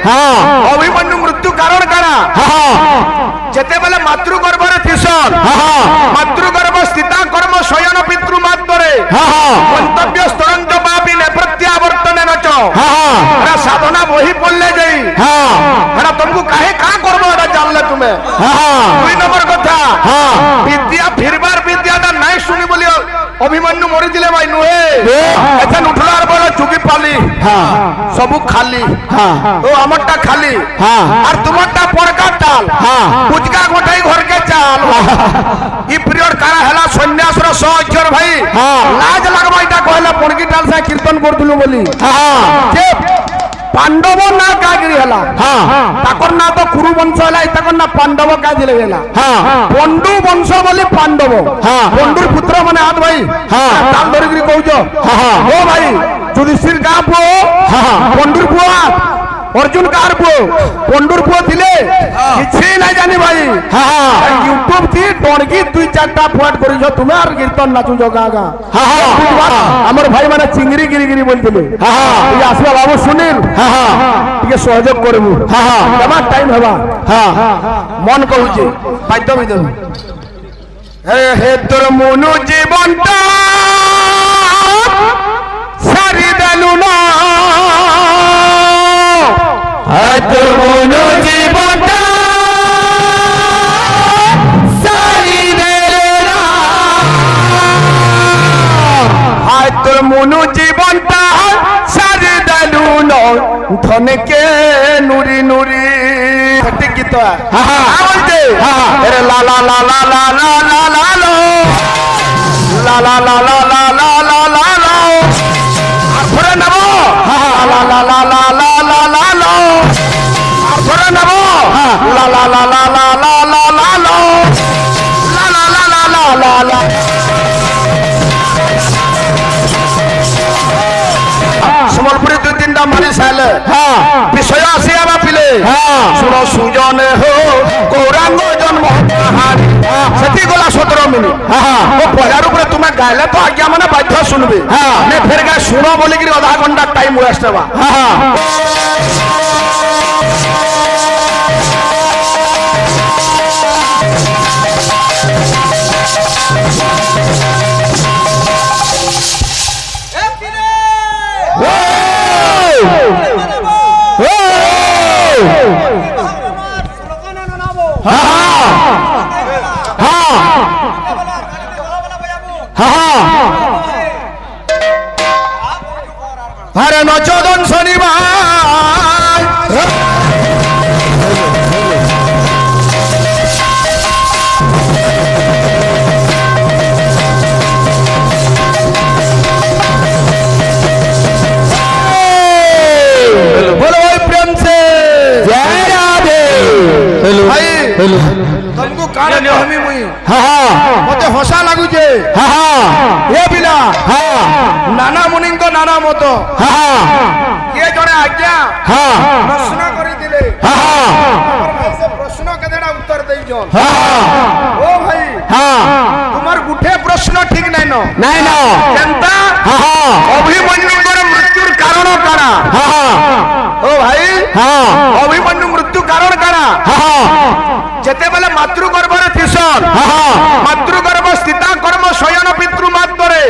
अभिमन्यु मृत्यु कारण काना जेते बेले मातृगर्भरे थिसन मातृगर्भ स्थिता कर्म शयन पितृ मात्रे मंतव्य स्तरंज बापी ने प्रत्यावर्तने नच एरा साधना वही पड़ले जाई एरा तुमको काहे का करबो एरा जानले तुमे दुई नंबर कथा विद्या फिरबार विद्या दा नहीं सुनी बोलियो अभिमन्यु मरी दिले भाई नुहे एथन उठलार बोले चुकी पाली सबु खाली ओ हमरटा खाली और तुमरटा पड़का टाल पुजका गोटाई घर के चाल ई पीरियड कारा हला सन्यास रो 100 अक्षर भाई लाज लगबाइटा कहला पड़की टाल से कीर्तन करथुलु बोली जे पांडव ना कागिरी हला ताकर ना तो कुरु वंश हला इताकर ना पांडव का दिले गेला पंडु वंश बोली पांडव पंडुर पुत्र माने हाथ भाई ताल धरिकरी कहउजो ओ भाई युधिष्ठिर का पो पंडुर पुआ अर्जुन कार पो पंडुर पुआ थिले किछि ना जानी भाई यूट्यूब थी टणगी दुई चारटा फट करिजो तुमे आर कीर्तन नाचु जगा गा हमर भाई माने चिंगरी गिरी गिरी बोलथिले ये आसवा बाबू सुनील टिके सहयोग करबू जमा टाइम हवा मन कहूचे बाध्य में दे हे तोर मनु जीवनटा सारी देलु ना तोर मनु जीवनटा सारी देलु ना हाय तोर मनु जीवनटा सारी देलु ना धन के नुरी नुरी ठीक गीत बोलते अरे ला ला ला ला ला ला ला ला लो ला ला ला ला ला ला ला ला लो आफरे नबो ला ला ला ला ला ला ला लो आफरे नबो ला ला ला ला ला ला ला ला लो ला ला ला ला ला ला ला समलपुरी दु तीनटा मारी साले विषय आसिया बापिले सुनो सुजन हो गौरांग जन्म कहानी सेठी गला 17 मिनिट ओ पहाड़ ऊपर तुमे गायले तो आज्ञा माने बाध्य सुनबे ने फिर गा सुनो बोली कि आधा घंटा टाइम वेस्ट बा अरे नचोदन शनिवार बोलो भाई प्रेम से जय राधे भाई तुमको कान कहमी मुई मते हसा लागु जे ए बिना नाना मुनि को नाना मत ये जने आज्ञा प्रश्न करी दिले भाई से प्रश्न केदेडा उत्तर देई जो ओ भाई तुम्हार गुठे प्रश्न ठीक नै न जनता अभिमन्यु को मृत्युर कारण काना ओ भाई अभिमन्यु मृत्यु कारण काना जेते बेले मातृगर्भरे थिसन मातृगर्भ स्थिता कर्म शयन पितृ मात्रे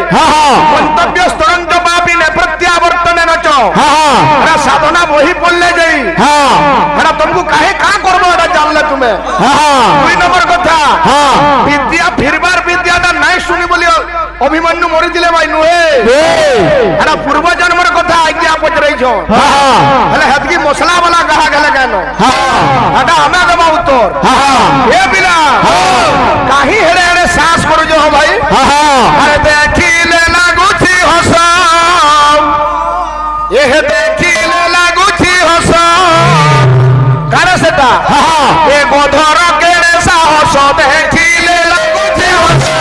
मंतव्य स्तरंज बापी ने प्रत्यावर्तने नच एरा साधना वही पड़ले जाई एरा तुमको काहे का करबो एरा जानले तुमे दुई नंबर कथा विद्या फिरबार विद्या दा नहीं सुनी बोलियो अभिमन्यु मरी दिले भाई नुहे एरा पूर्व जन्मर कथा आज्ञा पचरई छो हले हदकी मसला वाला कहा गेले केनो एटा हमें गबा उत्तर ए बिना काहे हेरे हेरे सांस करू जो भाई अरे देखिले लागुछि हसा एहे देखिले लागुछि हसा कारे सेटा ए गोधर केरे साहस देखिले लागुछि हसा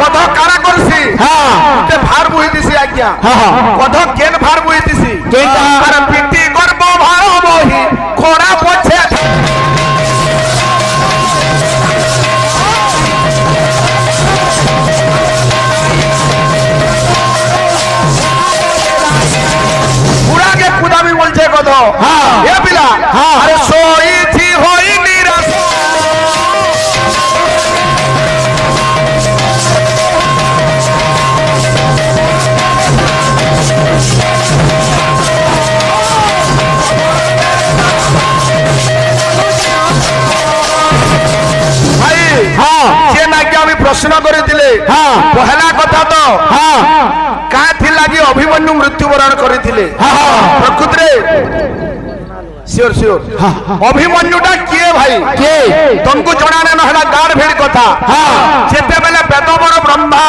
कथ कारा करसी ते भार बुही दिसी आज्ञा कथ केन भार बुही दिसी अरे पिटी गर्भ भार बही खोड़ा पछे पूरा के खुदा भी बोलछे कथ ए पिला अरे सोई थी होई निराश प्रश्न करथिले पहला कथा तो का थी लागी अभिमन्यु मृत्युवरण करथिले प्रकृत रे श्योर श्योर अभिमन्युटा किए भाई के तुमको जणाने न हला गाड़ भेड़ कथा जेते बेले वेदवर ब्रह्मा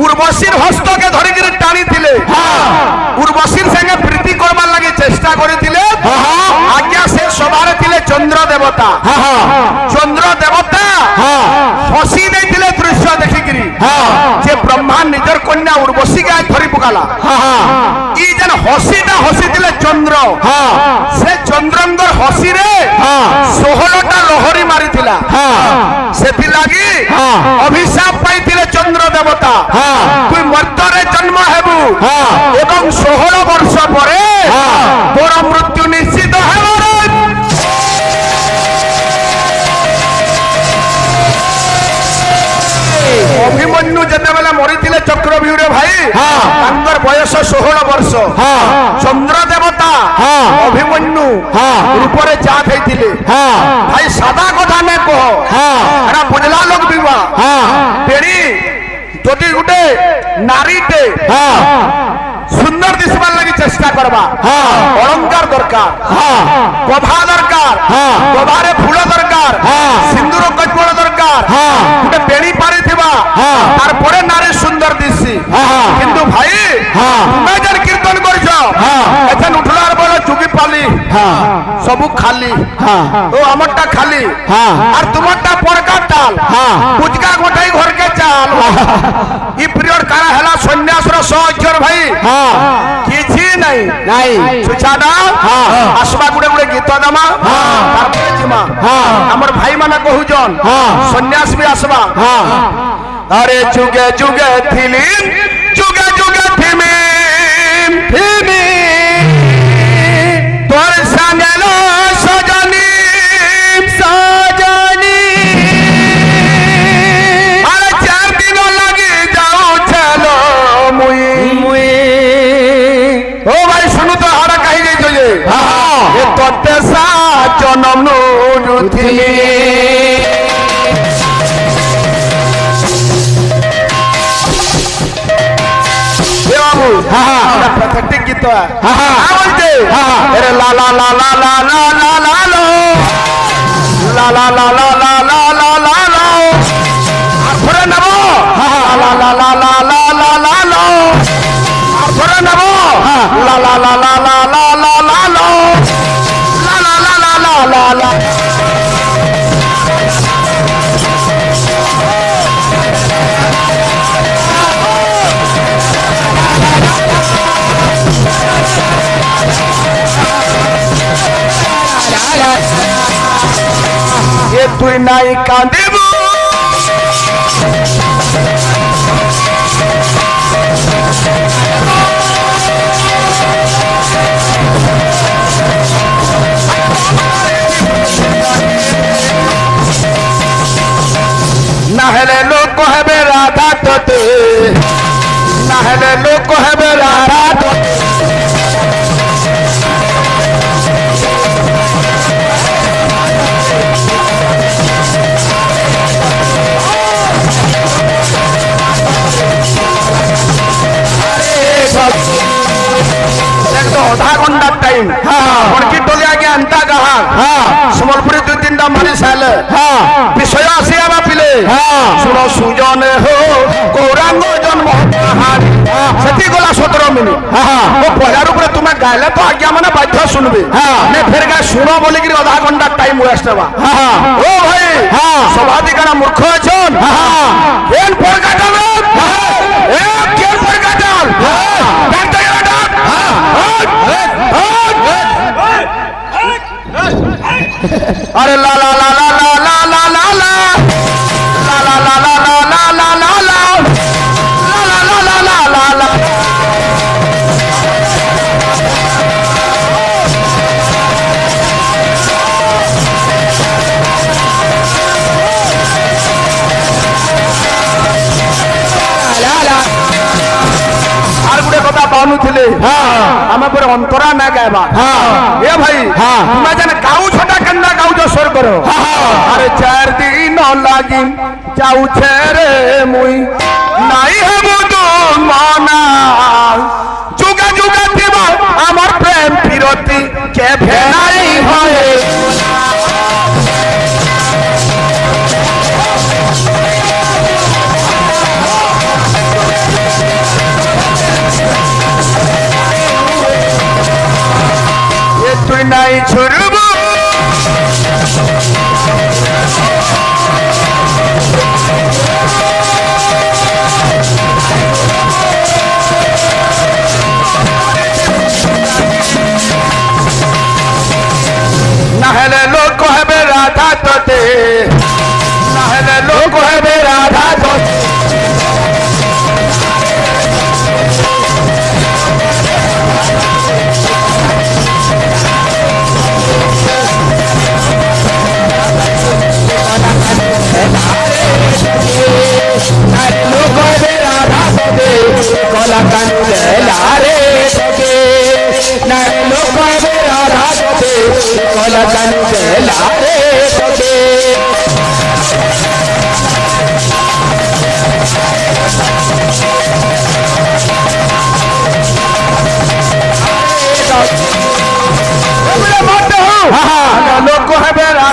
उर्वशीर हस्त के धरि के टाणी थिले उर्वशीर संगे प्रीति करबा लागि चेष्टा करथिले आज्ञा से सवारे थिले चंद्र देवता चंद्र देवता हसी देथिले दृश्य देखिकरी जे ब्रह्मा निजर कन्या उर्वशी के धरि पकाला ई जन हसीटा हसीथिले चंद्र से चंद्रंगर हसी रे 16टा लहरी मारिथिला सेथि लागि अभिशाप पाइथिले चंद्र देवता तुई मर्त्य जन्म हेबु एवं 16 वर्ष परे तोर मृत्यु निश्चित हेबो अभिमन्यु जते बेला मरिथिले चक्रव्यूह भाई अंदर बयस 16 वर्ष चंद्र देवता अभिमन्यु रूपरे जा थैथिले भाई सादा कथा ने कह एरा बुझला लोग बिवा तेरी जदि गुटे नारीटे सुंदर दिसबार लगी चेष्टा करबा अलंकार दरकार गभा दरकार गभारे फूल दरकार सिंदूर कज्वल दरकार गुटे बेणी पारी थिबा तार परे नारी सुंदर दिसी किंतु भाई तुमे जन कीर्तन करछो एथन उठलार बोले चुगी पाली सबु खाली ओ हमरटा खाली और तुमरटा पड़का टाल पुजका गोटाई घर के चाल ई पीरियड कारा हला सन्यासर 100 अक्षर भाई किछि नहीं नहीं सुचादा आसबा गुडे गुडे गीत दमा तारपरे जिमा हमर भाई माने कहू जन सन्यास भी आसबा अरे जुगे जुगे थिली जुगे जुगे थिमी थिमी तोर संगलो सजनी सजनी अरे 4 दिन लगी जाऊ चलो मुई मुई ओ भाई सुनु तो हारा कही गई जो ये तोते सा जन्म नु रुथिली पैथेटिक गीत बोलते अरे ला ला ला ला ला ला ला ला लो ला ला ला ला ला ला ला ला लो आखरे नबो ला ला ला ला ला ला ला लो आखरे नबो ला ला ला ला ला ला ला ला लो ला ला ला ला ला ला ला ये तुई नाई कांदेबू नहले लोग हेबे राधा तोते नहले लोग हेबे राधा तोते अधा घंटा टाइम बड़की टोली आगे अंता कहा संबलपुरी 2-3टा मारी साले विषय आसिया पिले सुनो सुजने हो गौरांग जन्म सेठी गला 17 मिनिट वो पहला रूप तुम्हें गायले तो आज्ञा मैंने बाध्य सुनबे मैं फिर गाय सुनो बोली कि आधा घंटा टाइम वेस्ट हेबा ओ भाई सभाधिकार मूर्ख अछन केन पर काटल ए केन पर काटल डाक डाक अरे ला ला ला ला ला ला ला ला ला ला ला ला ला ला ला ला ला थे आम पर अंतरा ना गायबा ये भाई तुम्हें जन गाऊ छोटा कंदा गाऊ जो स्वर करो अरे 4 दिन लागी जाऊ छेरे मुई नाई है बुदु माना जुगा जुगा थिबा हमर प्रेम फिरती के भेनाई होए तुई नाई छुरबू नहले लोग कहबे राधा तोते नहले लोग कहबे राधा तोते कला कानून लारे सके नारे लोग मेरा राधे कला कानून लारे सके लोग है मेरा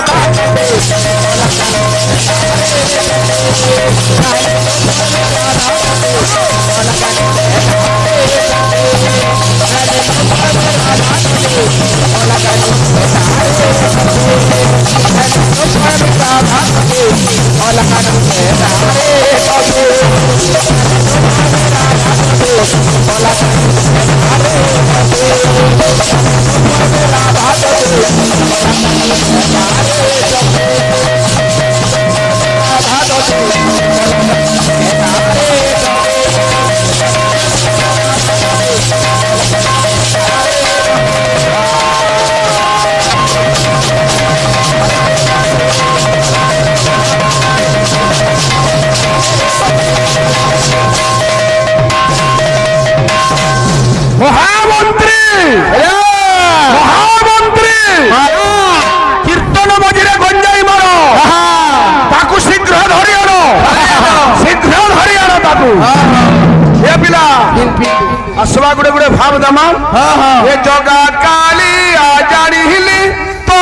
कीर्तन मझे गंजाई मार ताकू शीघ्र धरी आन शीघ्र धरी आन ये पिला आसवा गुड़े गुड़े भाव दमा ये जगा काली आ जानी हिली तो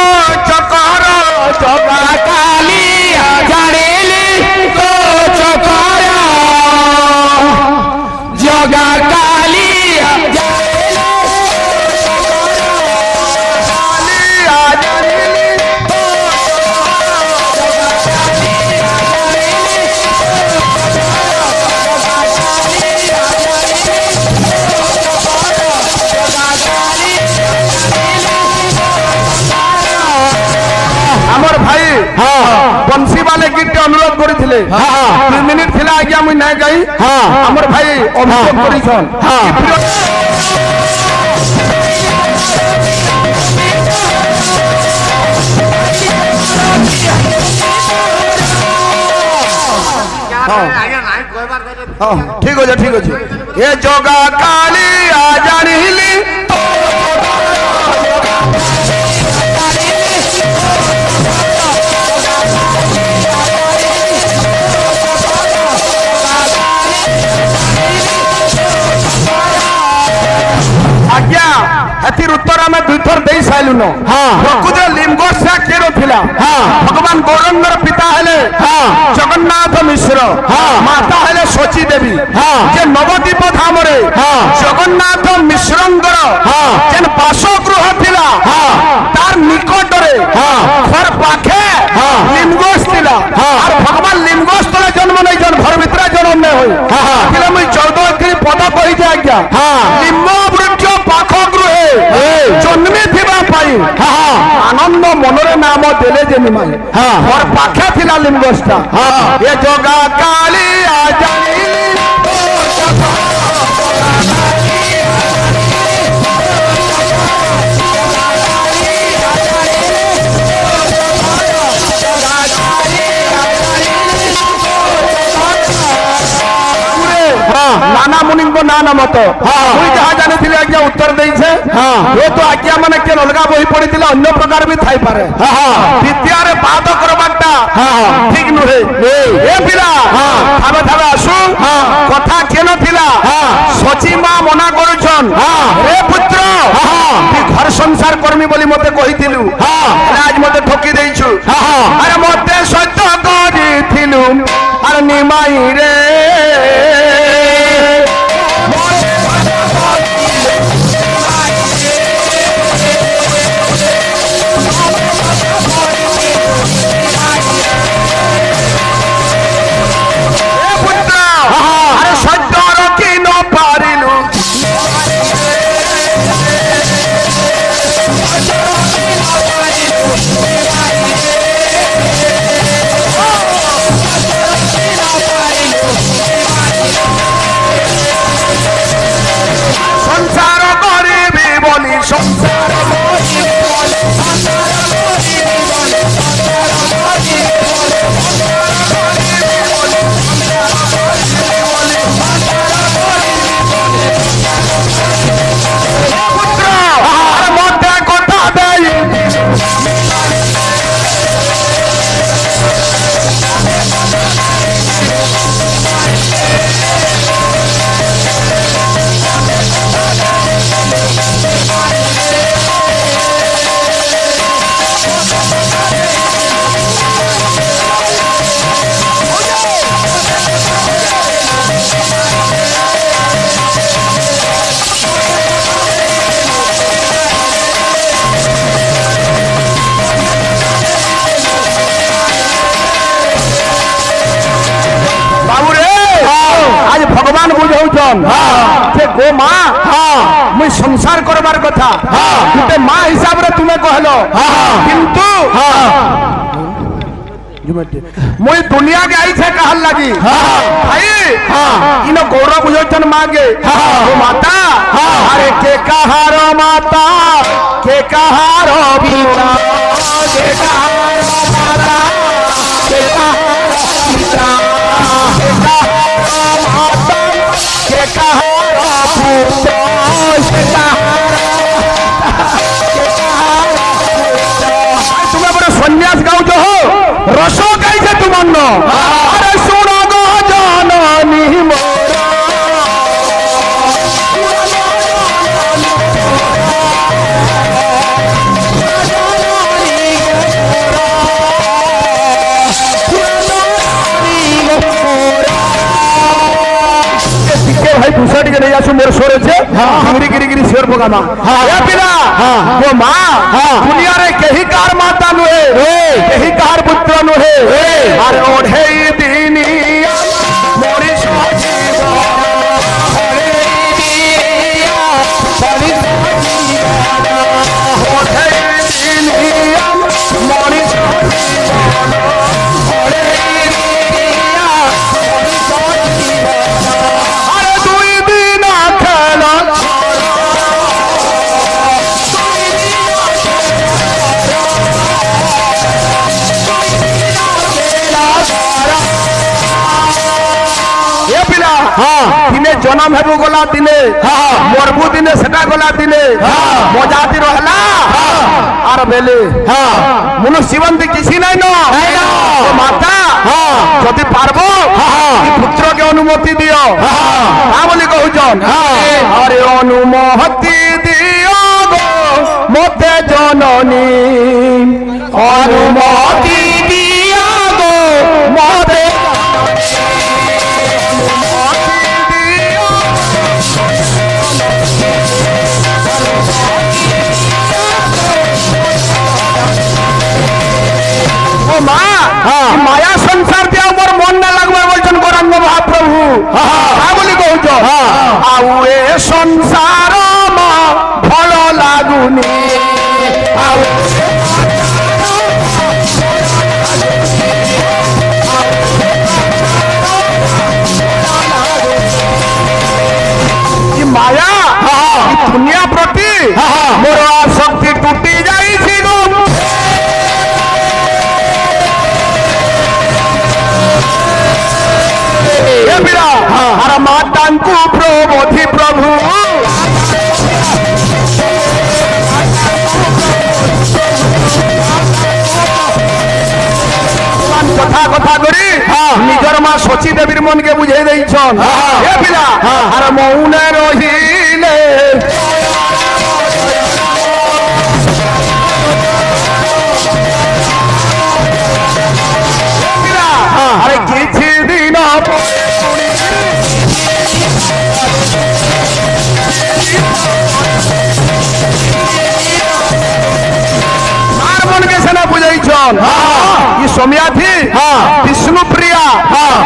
चकर जगा काली आ जानी तो चकर जगा काली बंसी वाले गीत अनुरोध करथिले 2 मिनिट थिला आज्ञा मुई नै गई हमर भाई अभिषेक करिछन ठीक हो जा ये जोगा काली आ जानिली आज्ञा एथिर उत्तर आम दुई थर दे साइलुन प्रकृत लिंगोष्ठा किए नथिला भगवान गौरंगर पिता हेले जगन्नाथ मिश्र माता हेले शची देवी जे नवद्वीप धाम रे जगन्नाथ मिश्रंगर जेन बासगृह थिला तार निकट रे घर पाखे लिंगोष्ठ थिला और भगवान लिंगोष्ठ तले जन्म नै जन घर भितर जन्म नै होई किले मुई 14 पद कहि जे आज्ञा लिंग वृक्ष पाख गृहे जन्मी थिबा पाई आनंद मनरे नाम देले जे निमाई घर पाखे थिला लिंगोष्ठा ए जोगा काली आ जाई नाना मुनि को नाना मत मुई जहाँ जाने थिले आज्ञा उत्तर देई छे वो तो आज्ञा माने के अलगा बही पड़ी थिला अन्य प्रकार भी थाई पारे द्वितीय रे बात करबाटा ठीक नुहे ए पिला थाबे थाबे आसु कथा केन थिला सची मां मना करूछन रे पुत्र तू घर संसार करमी बोली मते कहिथिलु आज मते ठकी देइछु अरे मते सत्य करिथिलु अरे निमाई रे भगवान बुझौछन जे गो मां मुई संसार करबार कथा गुटे मां हिसाब रे तुमे कहलो किंतु मुई दुनिया के आई छे कहल लागी भाई इनो गौरव बुझौछन मांगे ओ माता अरे के कहार माता के कहार पिता के कहार माता के कहार पिता के कहार पुत्र के तुम्हें बड़े सन्यास गाँव जो हो रसो कैसे तुम अरे सुनो गो जाननी मोरा भाई दूसरा टिके नहीं आसु मोर सोरे छे गिरी गिरी गिरी शेर पकामा ए पिला वो मां दुनिया रे केही कार माता नुहे केही कार पुत्र नुहे अरे ओढे दीनिया मोरी साजी ओढे दीनिया मोरी साजी ओढे दीनिया मोरी साजी ओढे दीनिया मोरी साजी दिने जन्म हेबु गला दिने मरबू दिने सेटा गला दिने मजाती रहला आर बेले मनु जीवन किसी नहीं न माता जदि पारबो पुत्र के अनुमति दियो बोली कहून अरे अनुमति दियो गो জননী অনুমতি দিয়া গো মতে মা মায়া সংসার দিয়ে আমার মন না লাগবে বলছেন গৌরাঙ্গ মহাপ্রভু বলি কৌছ আউ এ সংসার মা ভাল লাগুনি মায়া দুনিয়া প্রতি মোর শক্তি টুটি যাইছি গো আর মাতাঙ্কু প্রবোধি প্রভু কথা কথা করি নিজর মা শচী দেবীর মনকে বুঝাই দিয়েছন এ পিলা আর মৌনে রহিলে আরে কিছু দিন बुझाईन ये सोमिया थी विष्णु प्रिया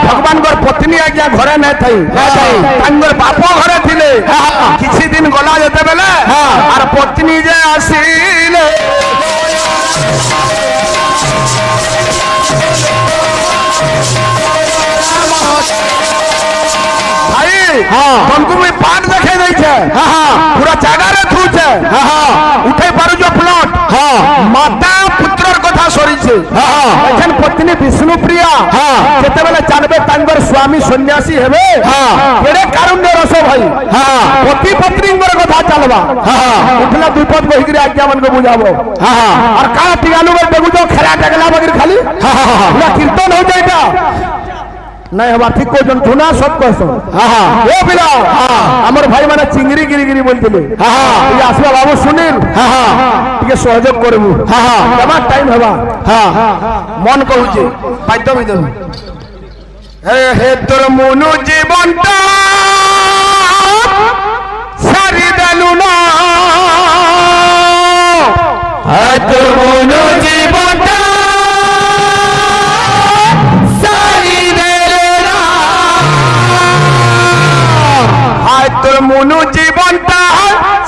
भगवान पत्नी आज्ञा घरे नहीं थी बाप घरे थिले किसी दिन गला जेते बेले आर पत्नी जे आसीले भाई तुमको मैं पाठ देखे दै छे पूरा जगह रे थू छे उठे पारु जो प्लॉट माता पुत्रर कथा सरी छे एखन पत्नी विष्णु प्रिया केते बेले जानबे तांगर स्वामी सन्यासी हेबे केड़े कारुण्य रस भाई पति पत्नीर कथा चलबा उठला दुपद बहिगिरी आज्ञा मन को बुझाबो और का टिगालु में देखु जो खेला टगला बगिर खाली पूरा कीर्तन हो जाएगा नहीं हवा ठीक को जन धुना सब कहसो ओ पिला हमर भाई माने चिंगरी गिरी गिरी बोलतिले ये आसवा बाबू सुनील टिके सहयोग करबू जमा टाइम हवा मन कहूची बाध्य बिद हे तोर मनु जीवनटा सारी देलु ना हे तोर मनु जीवनटा তোর মনু জীবনটা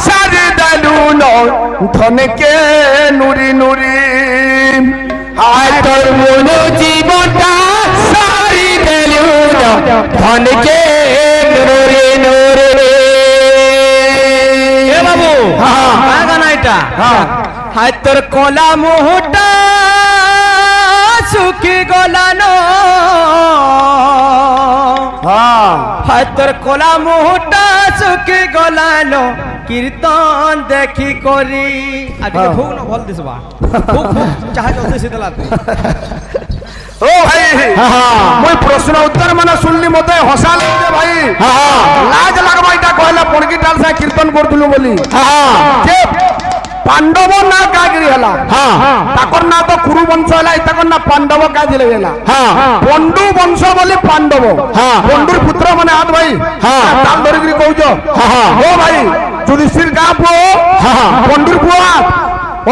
সারি দেলু ধন কে নুরি নুরি হায় তোর মনু জীবনটা সারি দেলু ধন কে নুরি নুরি এ বাবু হ্যাঁ গানা এটা হায় তোর কলা মুহটা সুখী গলানো হায় তোর কলা মুহটা সুখী গলানো কীর্তন দেখি করি আজকে ভোগ না ভাল দিসবা ভোগ চাহা জলদি সিধলা ओ भाई মই প্রশ্ন উত্তর মানে শুনলি মতে হসা লাগে ভাই লাজ লাগবা এটা কইলা পড়কি ডাল সা কীর্তন করতুলু বলি যে पांडव ना कागिरी हला ताकर ना तो कुरु वंश हला ताकर ना पांडव का दिले गेला पंडु वंश बोली पांडव पंडुर पुत्र माने हाथ भाई ताल धरिगिरी कहउजो ओ भाई युधिष्ठिर का पो पंडुर पुआ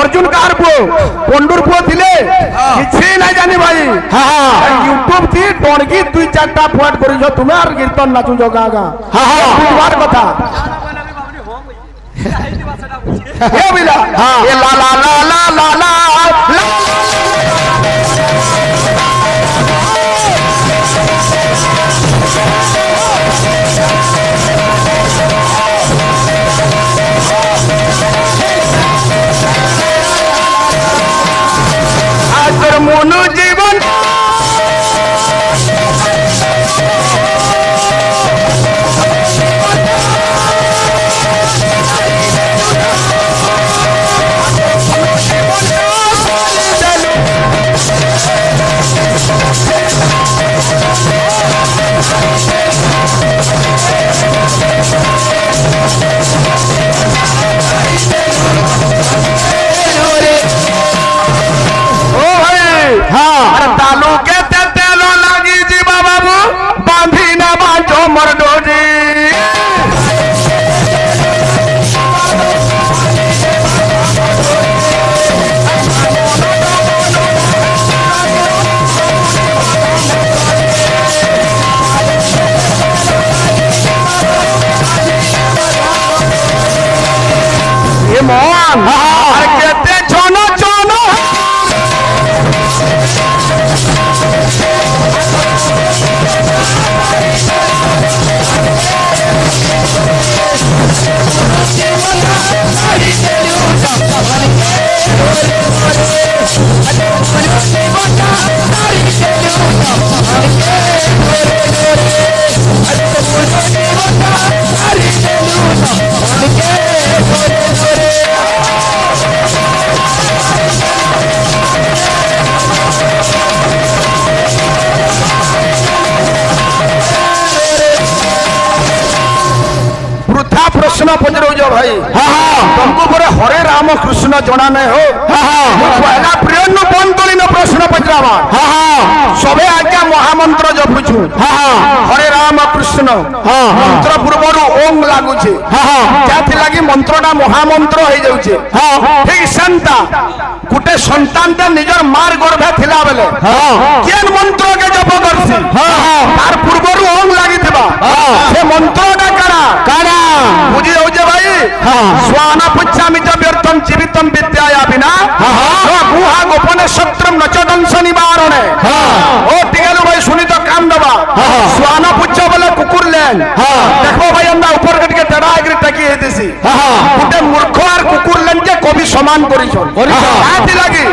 अर्जुन कार पो पंडुर पुआ थिले किछि ना जानी भाई यूट्यूब थी टणगी दुई चारटा फट करिजो तुमे आर कीर्तन नाचु जगा गा बुझवार कथा ये बिला ये ला ला ला ला ला ला आतर मनु जीवन ए मन अरे केते चन चन प्रश्न पचर भाई तुमको पूरे हरे राम कृष्ण जना नहीं हो पहला प्रिय बंतलीन प्रश्न पचरावा सबे आज्ञा महामंत्र जपुछु हरे राम कृष्ण मंत्र पूर्वर ओम लागुचे लगी मंत्रटा महामंत्र हो जाउचे ठीक सेंता गुटे संतान ते निजर मार गर्भे थिला बेले केन मंत्र के जप करसी तार पूर्वर ओम लागिथिबा से मंत्रटा काड़ा बुझी जाउचे भाई स्वान पुच्छामि च व्यर्थम जीवितम विद्याया बिना गुहा गोपने शत्रम नचदंश निवारणे ओ टिगलु भाई सुनी तो काम दबा स्वान पुच्छ बोले कुकुर लेन देखो भाई अंदा ऊपर कट के टेढ़ा आगरी टकी हे देसी गुटे मूर्ख और कुकुर लेन के कभी समान करिछन आथि लागी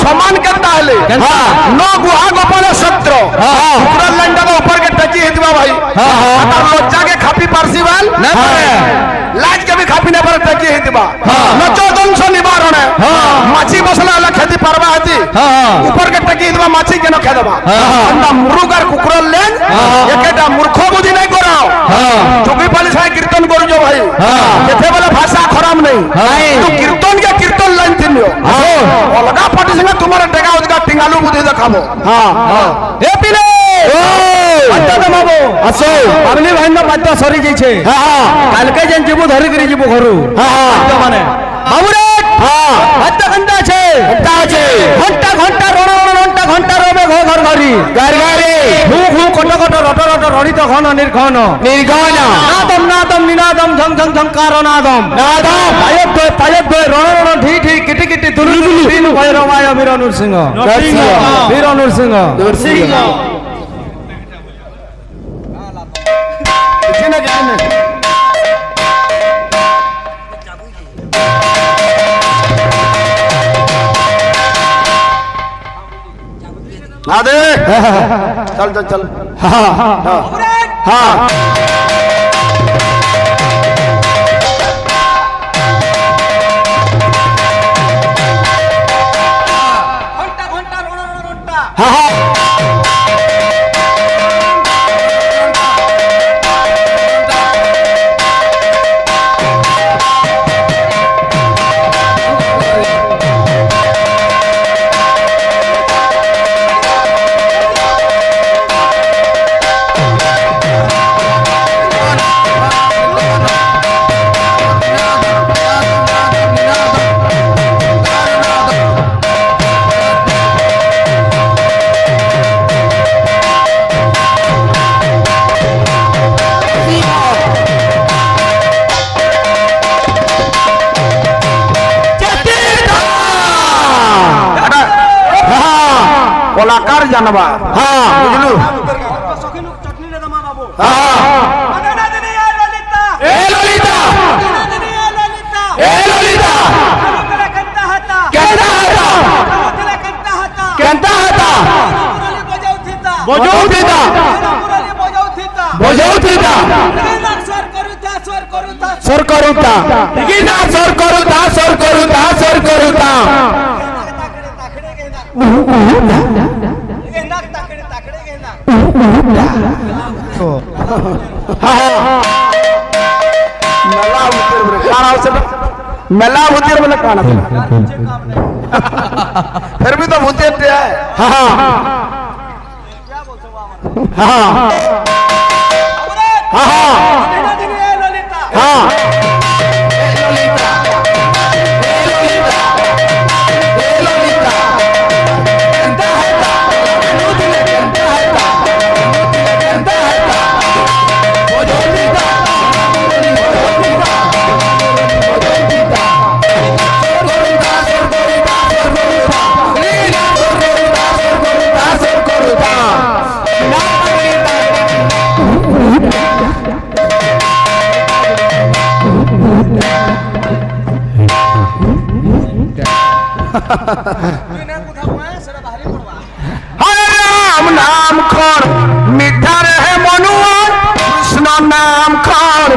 समान केता हले न गुहा गोपने शत्र कुकुर लेन का ऊपर के टकी हे दिबा भाई तार लज्जा के खापी पारसीवाल न लाज के भी खापी न पर टकी हे दिबा नचदंश निवारणे माछी बसला वाला खेती परवा हती ऊपर के टकी दिबा माछी के न खेदबा अंदा मुरुगार कुकुर लेन एकेटा मूर्ख बुद्धि नहीं कराओ चुकी पाली साय कीर्तन करू जो भाई केथे वाला भाषा खराब नहीं तू कीर्तन के कीर्तन लाइन थिनियो अलगा पार्टी संगे तुम्हारे टेका उदका टिंगालू बुद्धि देखाबो ए पिले अच्छा दमाबो असो अबली भाई न बात सरी जई छे काल के जन जीबू धरि करी जीबू घरु तो माने बाबूरे बात घंटा छे घंटा घंटा घंटा घंटा रोबे घर घरी गारी हु हु कट कट रट रट रडित घन निर्घन नादम निनादम झंग झंग झंकार नादम पायत दो रण रण ठी ठी किटी किटी दुलु दुलु तीन भैरवाय वीर नरसिंह वीर नरसिंह दे चल चल चल हाँ कलाकार जानवा हाँ बुझलू चटनी ले दमा बाबू हां ललिता ए ललिता ए ललिता केंता हता बजाउथिता स्वर करूता मेला भूतियर बोले काना फिर भी तो भूतियर है हरे राम नाम खर मिठा रहे मनुआ कृष्ण नाम खर